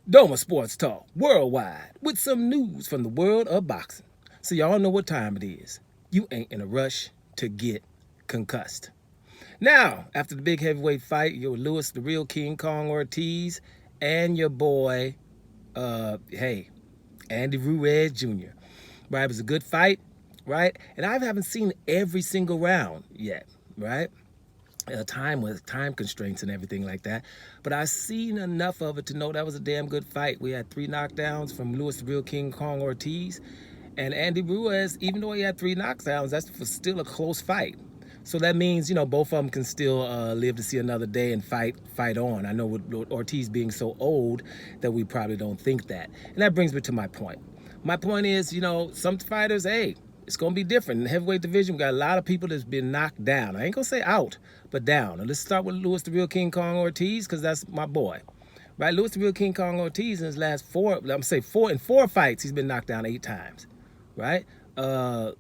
Doma Sports Talk worldwide with some news from the world of boxing. So y'all know what time it is. You ain't in a rush to get concussed. Now, after the big heavyweight fight, your Lewis the Real King Kong Ortiz and your boy, Andy Ruiz Jr. Right, it was a good fight, right? And I haven't seen every single round yet, right? Time with time constraints and everything like that. But I've seen enough of it to know that was a damn good fight. We had 3 knockdowns from Lewis the Real King Kong Ortiz. And Andy Ruiz, even though he had 3 knockdowns, that's still a close fight. So that means, both of them can still live to see another day and fight on. I know with Ortiz being so old that we probably don't think that. And that brings me to my point. My point is, some fighters, hey, it's going to be different. In the heavyweight division, we got a lot of people that's been knocked down. I ain't going to say out, but down. And let's start with Lewis the Real King Kong Ortiz, because that's my boy. Right? Lewis the Real King Kong Ortiz in his last 4 fights, he's been knocked down 8 times. Right? What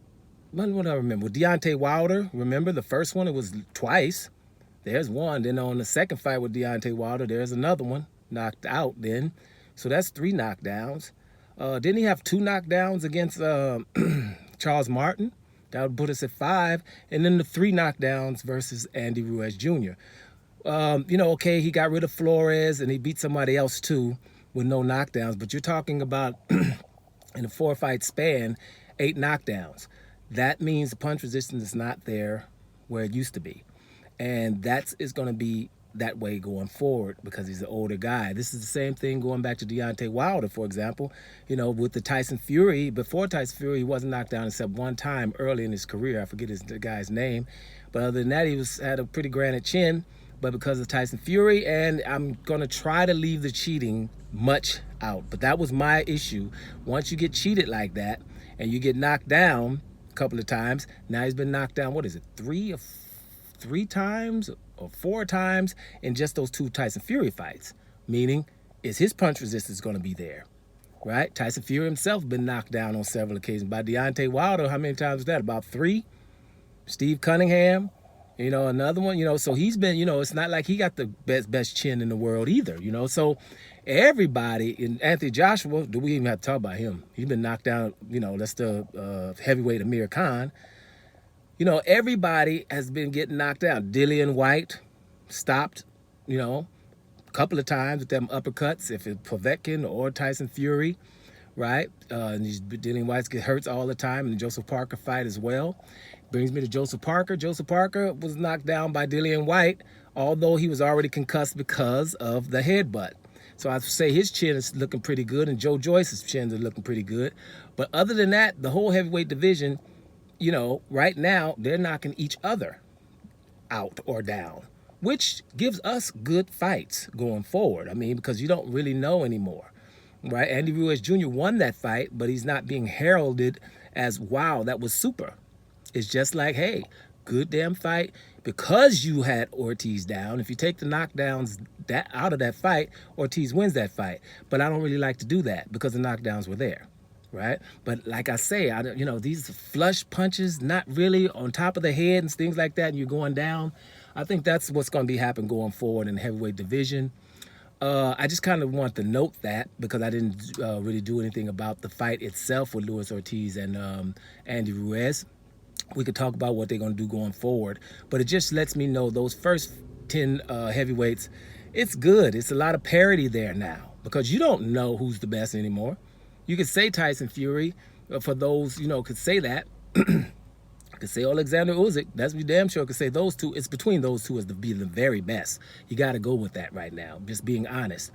do I remember? With Deontay Wilder, remember the first one, it was twice. There's one. Then on the second fight with Deontay Wilder, there's another one knocked out then. So that's 3 knockdowns. Didn't he have 2 knockdowns against Charles Martin? That would put us at 5. And then the 3 knockdowns versus Andy Ruiz Jr. Okay, he got rid of Flores and he beat somebody else too with no knockdowns. But you're talking about in a 4-fight span, 8 knockdowns. That means the punch resistance is not there where it used to be. And that is going to be that way going forward because he's an older guy. This is the same thing going back to Deontay Wilder, for example. With the Tyson Fury, before Tyson Fury, he wasn't knocked down except one time early in his career. I forget the guy's name. But other than that, he had a pretty granite chin. But because of Tyson Fury, and I'm going to try to leave the cheating much out. But that was my issue. Once you get cheated like that and you get knocked down a couple of times, now he's been knocked down, 3 times or 4 times in just those 2 Tyson Fury fights. Meaning, is his punch resistance going to be there? Right? Tyson Fury himself been knocked down on several occasions. By Deontay Wilder, how many times was that? About 3? Steve Cunningham, another one, so he's been, it's not like he got the best chin in the world either, so everybody, in Anthony Joshua, do we even have to talk about him? He's been knocked down, that's the heavyweight Amir Khan. Everybody has been getting knocked out. Dillian White stopped, a couple of times with them uppercuts, if it's Povetkin or Tyson Fury, right? And these Dillian Whites get hurt all the time in the Joseph Parker fight as well. Brings me to Joseph Parker. Joseph Parker was knocked down by Dillian White, although he was already concussed because of the headbutt. So I'd say his chin is looking pretty good, and Joe Joyce's chins are looking pretty good. But other than that, the whole heavyweight division, right now, they're knocking each other out or down, which gives us good fights going forward. I mean, because you don't really know anymore, right? Andy Ruiz Jr. won that fight, but he's not being heralded as, wow, that was super. It's just like, hey, good damn fight. Because you had Ortiz down, if you take the knockdowns out of that fight, Ortiz wins that fight. But I don't really like to do that because the knockdowns were there, right? But like I say, these flush punches, not really on top of the head and things like that, and you're going down. I think that's what's going to be happening going forward in the heavyweight division. I just kind of want to note that because I didn't really do anything about the fight itself with Luis Ortiz and Andy Ruiz. We could talk about what they're going to do going forward, but it just lets me know those first 10 heavyweights, it's good. It's a lot of parity there now because you don't know who's the best anymore. You could say Tyson Fury, for those, could say that. Could say Alexander Usyk. That's be damn sure. Could say those two. It's between those two as to be the very best. You got to go with that right now. Just being honest.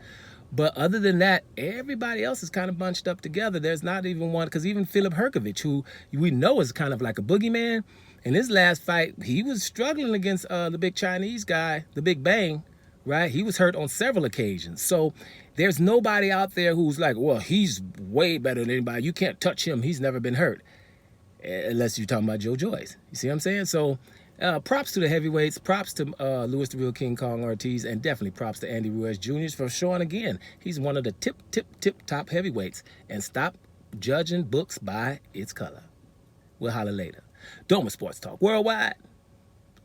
But other than that, everybody else is kind of bunched up together. There's not even one, because even Filip Hrgovic, who we know is kind of like a boogeyman, in his last fight, he was struggling against the big Chinese guy, the Big Bang, right? He was hurt on several occasions. So there's nobody out there who's like, well, he's way better than anybody. You can't touch him. He's never been hurt. Unless you're talking about Joe Joyce. You see what I'm saying? So props to the heavyweights, props to Lewis the Real King Kong Ortiz, and definitely props to Andy Ruiz Jr. for showing again he's one of the tip top heavyweights. And stop judging books by its color. We'll holler later. Doma Sports Talk worldwide,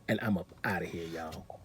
and I'm up out of here, y'all.